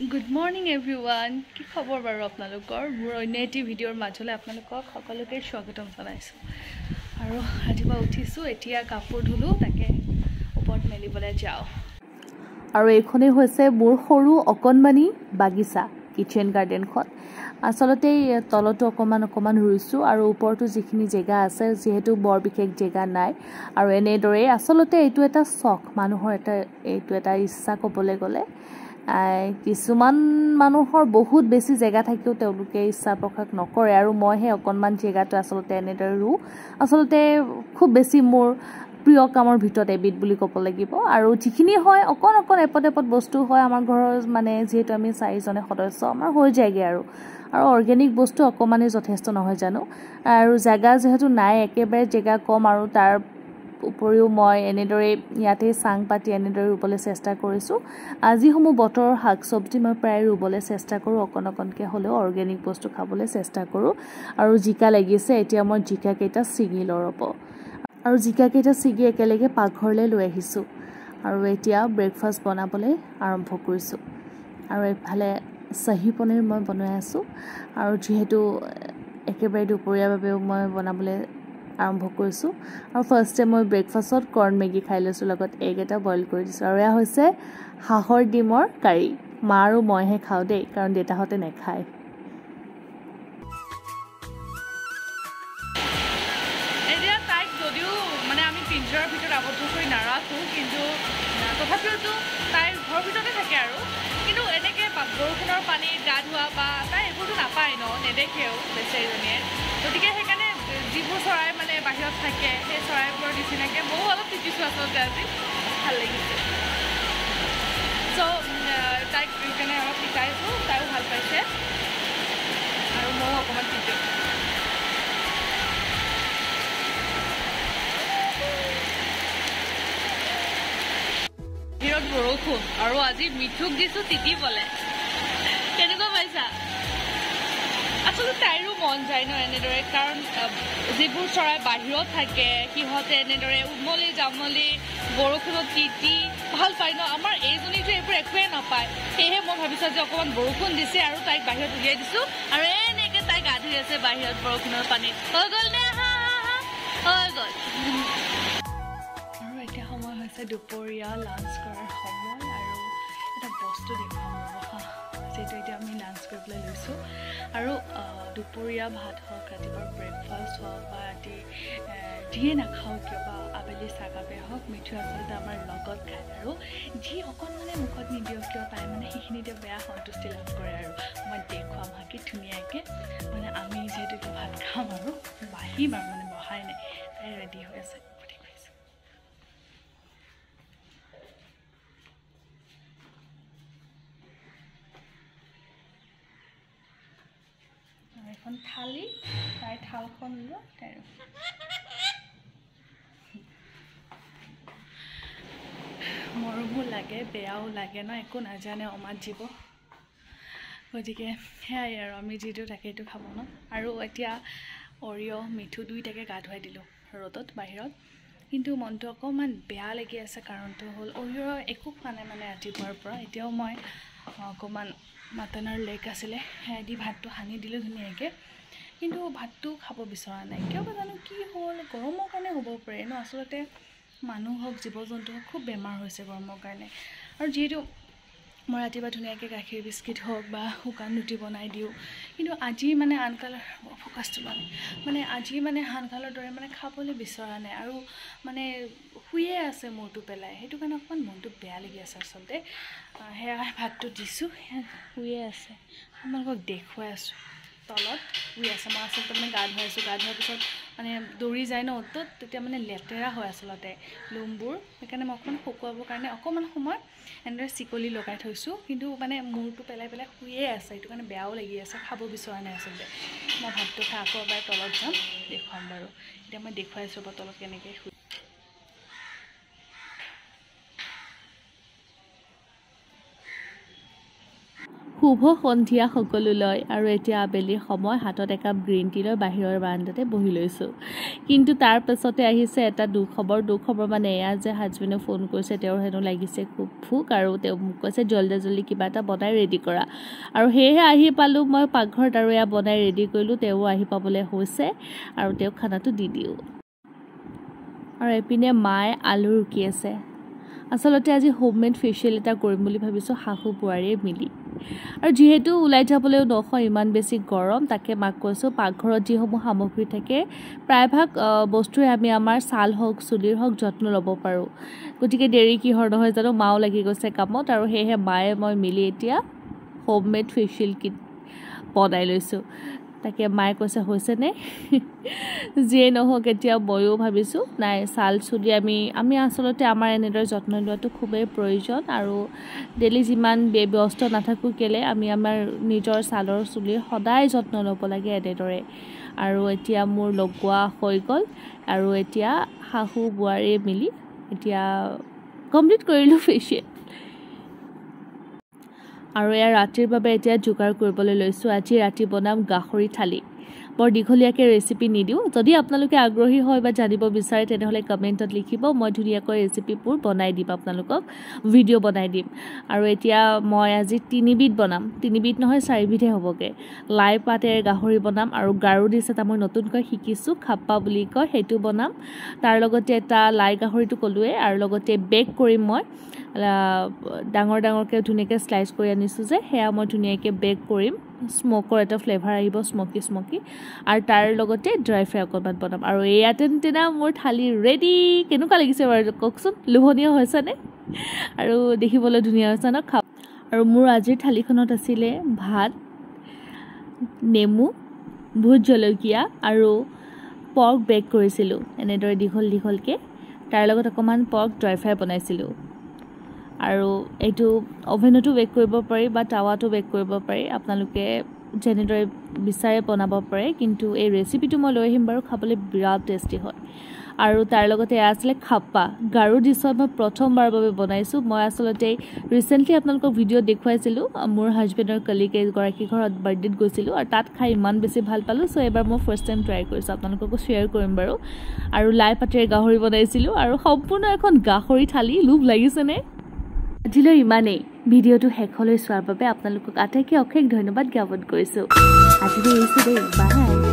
Good morning everyone. কি খবৰ বাৰু আপোনালোকৰ? মোৰ অন্য এটি ভিডিঅ'ৰ মাজলৈ আপোনালোকক সকলোকে স্বাগতম জনাইছোঁ। আৰু ৰাতিপুৱা উঠিছোঁ, এতিয়া কাপোৰ ধুলো, তাকে ওপৰত মেলিবলৈ যাওঁ। আৰু এইখনেই হৈছে মোৰ সৰু অকণমানি বাগিচা, কিচেন গাৰ্ডেনখন। আচলতে তলতো অকণমান ৰুইছোঁ আৰু ওপৰতো যিখিনি জেগা আছে, যিহেতু বৰ বিশেষ জেগা নাই। আৰু এনেদৰে আচলতে এইটো এটা চখ মানুহৰ, এইটো এটা ইচ্ছা ক'বলৈ গ'লে। কিছুমান মানুহৰ বহুত বেছি জেগা থাকিও তেওঁলোকে ইচ্ছা প্ৰকাশ নকৰে, আৰু মই সেই অকণমান জেগাটো আচলতে এনেদৰে ৰুওঁ। আচলতে খুব বেছি মোৰ প্ৰিয় কামৰ ভিতৰত এবিধ বুলি ক'ব লাগিব। আৰু যিখিনি হয় অকণ এপদ বস্তু হয় আমাৰ ঘৰৰ, মানে যিহেতু আমি 4জনে সদস্য, আমাৰ হৈ যায়গৈ। আৰু অৰ্গেনিক বস্তু অকণমানেই যথেষ্ট নহয় জানো। আৰু জেগা যিহেতু নাই, একেবাৰে জেগা কম, আৰু তাৰ উপৰিও মই এনেদৰে ইয়াতে চাং পাতি এনেদৰে ৰুবলৈ চেষ্টা কৰিছোঁ। যিসমূহ বতৰৰ শাক চব্জি মই প্ৰায় ৰুবলৈ চেষ্টা কৰোঁ, অকণকৈ হ'লেও অৰ্গেনিক বস্তু খাবলৈ চেষ্টা কৰোঁ। আৰু জিকা লাগিছে, এতিয়া মই জিকাকেইটা ছিঙি ল'ব, আৰু জিকাকেইটা ছিঙি একেলগে পাকঘৰলৈ লৈ আহিছোঁ। আৰু এতিয়া ব্ৰেকফাষ্ট বনাবলৈ আৰম্ভ কৰিছোঁ। আৰু এইফালে চাহী পনীৰ মই বনাই আছোঁ। আৰু যিহেতু একেবাৰে দুপৰীয়াৰ বাবেও মই বনাবলৈ আৰম্ভ কৰিছোঁ। আৰু ফাৰ্ষ্টে মই ব্ৰেকফাষ্টত কৰ্ণ মেগী খাই লৈছোঁ, লগত এগ এটা বইল কৰি দিছোঁ। আৰু এয়া হৈছে হাঁহৰ ডিমৰ কাৰী। মা আৰু মইহে খাওঁ দেই, কাৰণ দেউতাহঁতে নেখায়। এতিয়া তাইক যদিও মানে আমি পিঞ্জৰাৰ ভিতৰত আবদ্ধ কৰি নাৰাখোঁ, কিন্তু তথাপিওতো তাইৰ ঘৰৰ ভিতৰতে থাকে। আৰু কিন্তু এনেকৈ বৰষুণৰ পানীত গা ধোৱা বা তাই এইবোৰতো নাপায় ন, নেদেখেও বেচেৰীজনীয়ে। গতিকে সেইকাৰণে যিবোৰ চৰাই মানে বাহিৰত থাকে, সেই চৰাইবোৰৰ নিচিনাকৈ ময়ো অলপ শিকিছোঁ আচলতে। আজি ভাল লাগিছে। চ' তাইক সেইকাৰণে অলপ শিকাইছোঁ, তাইও ভাল পাইছে, আৰু ময়ো অকণমান শিকিছোঁ। বাহিৰত বৰষুণ, আৰু আজি মিঠুক দিছোঁ তিতিবলৈ। কেনেকুৱা পাইছা? আচলতে তাইৰো মন যায় ন এনেদৰে, কাৰণ যিবোৰ চৰাই বাহিৰত থাকে সিহঁতে এনেদৰে উমলি জামলি বৰষুণত তিতি ভাল পায় ন। আমাৰ এইজনীটো এইবোৰ একোৱেই নাপায়। সেয়েহে মই ভাবিছোঁ যে অকণমান বৰষুণ দিছে আৰু তাইক বাহিৰত উলিয়াই দিছোঁ, আৰু এনেকৈ তাই গা ধুই আছে বাহিৰত বৰষুণৰ পানীত। হৈ গ'ল নে? হৈ গ'ল। আৰু এতিয়া সময় হৈছে দুপৰীয়া লাঞ্চ কৰাৰ সময়। আৰু এটা বস্তু দেখুৱাম ৰ'বা, যিহেতু এতিয়া আমি লাঞ্চ কৰিবলৈ লৈছোঁ। আৰু দুপৰীয়া ভাত হওক, ৰাতিপুৱাৰ ব্ৰেকফাষ্ট হওক, বা ৰাতি যিয়ে নাখাওঁ কিয়, বা আবেলি চাহকাপে হওক, মিঠু আচলতে আমাৰ লগত খায়। আৰু যি অকণমানে মুখত নিদিয়ক কিয়, তাই মানে সেইখিনিতে বেয়া সন্তুষ্টি লাভ কৰে। আৰু মই দেখুৱাম কি ধুনীয়াকৈ, মানে আমি যিহেতু এতিয়া ভাত খাম আৰু বাঢ়িম, আৰু মানে বহাই নাই, তাই ৰেডি হৈ আছে। এখন থালি, তাই থালখন লোৱা, তাই মৰমো লাগে বেয়াও লাগে ন, একো নাজানে অমাত জীৱ। গতিকে সেয়াই, আৰু আমি যিটো তাকেইটো খাব ন। আৰু এতিয়া অৰিয় মিঠু দুইটাকে গা ধুৱাই দিলোঁ ৰ'দত বাহিৰত। কিন্তু মনটো অকণমান বেয়া লাগি আছে, কাৰণটো হ'ল অৰিয় একো খোৱা নাই মানে ৰাতিপুৱাৰ পৰা। এতিয়াও মই অকণমান মাটনৰ লেগ আছিলে, সেয়া দি ভাতটো সানি দিলোঁ ধুনীয়াকৈ, কিন্তু ভাতটো খাব বিচৰা নাই। কিয় বা জানো কি হ'ল, গৰমৰ কাৰণে হ'ব পাৰে ন। আচলতে মানুহ হওক জীৱ জন্তু হওক খুব বেমাৰ হৈছে গৰমৰ কাৰণে। আৰু যিহেতু মই ৰাতিপুৱা ধুনীয়াকৈ গাখীৰ বিস্কিট হওক বা শুকান ৰুটি বনাই দিওঁ, কিন্তু আজি মানে আনকালৰ ফ'কাছটো মানে আজি মানে আনকালৰ দৰে মানে খাবলৈ বিচৰা নাই, আৰু মানে শুয়ে আছে মূৰটো পেলাই। সেইটো কাৰণে অকণমান মনটো বেয়া লাগি আছে আচলতে। সেয়া ভাতটো দিছোঁ, সেয়া শুয়ে আছে। আপোনালোকক দেখুৱাই আছোঁ, তলত শুই আছে। মই আচলতে মানে গা ধুৱাইছোঁ, গা ধোৱাৰ পিছত মানে দৌৰি যায় ন অ'তত, তেতিয়া মানে লেতেৰা হয় আচলতে লোমবোৰ। সেইকাৰণে মই অকণমান শুকুৱাবৰ কাৰণে অকণমান সময় এনেদৰে চিকলি লগাই থৈছোঁ, কিন্তু মানে মূৰটো পেলাই শুয়ে আছে। সেইটো কাৰণে বেয়াও লাগি আছে, খাব বিচৰা নাই আচলতে। মই ভাতটো খাই আকৌ এবাৰ তলত যাম, দেখুৱাম বাৰু। এতিয়া মই দেখুৱাইছোঁ বাৰু তলত কেনেকৈ শুই। শুভ সন্ধিয়া সকলোলৈ আৰু এতিয়া আবেলিৰ সময় হাতত একাপ গ্ৰীণ টি লৈ বাহিৰৰ বাৰান্দাতে বহি লৈছোঁ কিন্তু তাৰ পাছতে আহিছে এটা দুখবৰ মানে এয়া যে হাজবেণ্ডে ফোন কৰিছে তেওঁৰ হেনো লাগিছে খুব ভোক আৰু তেওঁ মোক কৈছে জলদি কিবা এটা বনাই ৰেডি কৰা আৰু সেয়েহে আহি পালোঁ মই পাকঘৰত আৰু এয়া বনাই ৰেডি কৰিলোঁ তেওঁ আহি পাবলৈ হৈছে আৰু তেওঁক খানাটো দি দিওঁ আৰু এপিনে মায়ে আলু ৰুকি আছে আচলতে আজি হোমমেড ফেচিয়েল এটা কৰিম বুলি ভাবিছোঁ শাহু বোৱাৰীয়ে মিলি আৰু যেহেতু ওলাই যাবলৈও নহয় ইমান বেছি গৰম তাকে মাক কৈছোঁ পাকঘৰত যিসমূহ সামগ্ৰী থাকে প্ৰায়ভাগ বস্তুৱে আমি আমাৰ ছাল হওক চুলিৰ হওক যত্ন ল'ব পাৰোঁ গতিকে দেৰি কিহৰ নহয় জানো মাও লাগি গৈছে কামত আৰু সেয়েহে মায়ে মই মিলি এতিয়া হোমমেড ফেচিয়েল কিট বনাই লৈছোঁ তাকে মায়ে কৈছে হৈছেনে যিয়ে নহওক এতিয়া ময়ো ভাবিছোঁ নাই ছাল চুলি আমি আচলতে আমাৰ এনেদৰে যত্ন লোৱাটো খুবেই প্ৰয়োজন আৰু ডেইলি যিমান ব্যস্ত নাথাকোঁ কেলে আমি আমাৰ নিজৰ ছালৰ চুলিৰ সদায় যত্ন ল'ব লাগে এনেদৰে আৰু এতিয়া মোৰ লগোৱা হৈ গ'ল আৰু এতিয়া শাহু বোৱাৰীয়ে মিলি এতিয়া কমপ্লিট কৰিলোঁ ফেচিয়েল আৰু এয়া ৰাতিৰ বাবে এতিয়া যোগাৰ কৰিবলৈ লৈছোঁ আজি ৰাতি বনাম গাহৰি থালি বৰ দীঘলীয়াকৈ ৰেচিপি নিদিওঁ যদি আপোনালোকে আগ্ৰহী হয় বা জানিব বিচাৰে তেনেহ'লে কমেণ্টত লিখিব মই ধুনীয়াকৈ ৰেচিপিবোৰ বনাই দিম আপোনালোকক ভিডিঅ' বনাই দিম আৰু এতিয়া মই আজি 3 বিধ বনাম 3 বিধ নহয় 4 বিধে হ'বগৈ লাই পাতেৰে গাহৰি বনাম আৰু গাৰু ডিছ এটা মই নতুনকৈ শিকিছোঁ খাপ্পা বুলি কয় সেইটো বনাম তাৰ লগতে এটা লাই গাহৰিটো ক'লোৱে আৰু লগতে বেক কৰিম মই ডাঙৰকৈ ধুনীয়াকৈ স্লাইচ কৰি আনিছোঁ যে সেয়া মই ধুনীয়াকৈ বেক কৰিম স্ম'কৰ এটা ফ্লেভাৰ আহিব স্মকি আৰু তাৰ লগতে ড্ৰাই ফ্ৰাই অকণমান বনাম আৰু এয়া তেনে মোৰ থালি ৰেডি কেনেকুৱা লাগিছে বাৰু কওকচোন লোভনীয় হৈছেনে আৰু দেখিবলৈ ধুনীয়া হৈছে ন খাব আৰু মোৰ আজিৰ থালিখনত আছিলে ভাত নেমু ভোট জলকীয়া আৰু পৰ্ক বেক কৰিছিলোঁ এনেদৰে দীঘলকৈ তাৰ লগত অকণমান পৰ্ক ড্ৰাই ফ্ৰাই বনাইছিলোঁ আৰু এইটো অভেনতো বেক কৰিব পাৰি বা টাৱাতো বেক কৰিব পাৰি আপোনালোকে যেনেদৰে বিচাৰে বনাব পাৰে কিন্তু এই ৰেচিপিটো মই লৈ আহিম বাৰু খাবলৈ বিৰাট টেষ্টি হয় আৰু তাৰ লগতে এয়া আছিলে খাপ্পা গাৰু ডিছত মই প্ৰথমবাৰৰ বাবে বনাইছোঁ মই আচলতে ৰিচেণ্টলি আপোনালোকক ভিডিঅ'ত দেখুৱাইছিলোঁ মোৰ হাজবেণ্ডৰ কলিগ এগৰাকী ঘৰত বাৰ্থডেত গৈছিলোঁ আৰু তাত খাই ইমান বেছি ভাল পালোঁ চ' এবাৰ মই ফাৰ্ষ্ট টাইম ট্ৰাই কৰিছোঁ আপোনালোককো শ্বেয়াৰ কৰিম বাৰু আৰু লাই পাতেৰে গাহৰি বনাইছিলোঁ আৰু সম্পূৰ্ণ এখন গাহৰি থালি লোভ লাগিছেনে আজিলৈ ইমানেই ভিডিঅ'টো শেষলৈ চোৱাৰ বাবে আপোনালোকক আটাইকে অশেষ ধন্যবাদ জ্ঞাপন কৰিছোঁ আজিলৈ এৰিছোঁ দেই বাই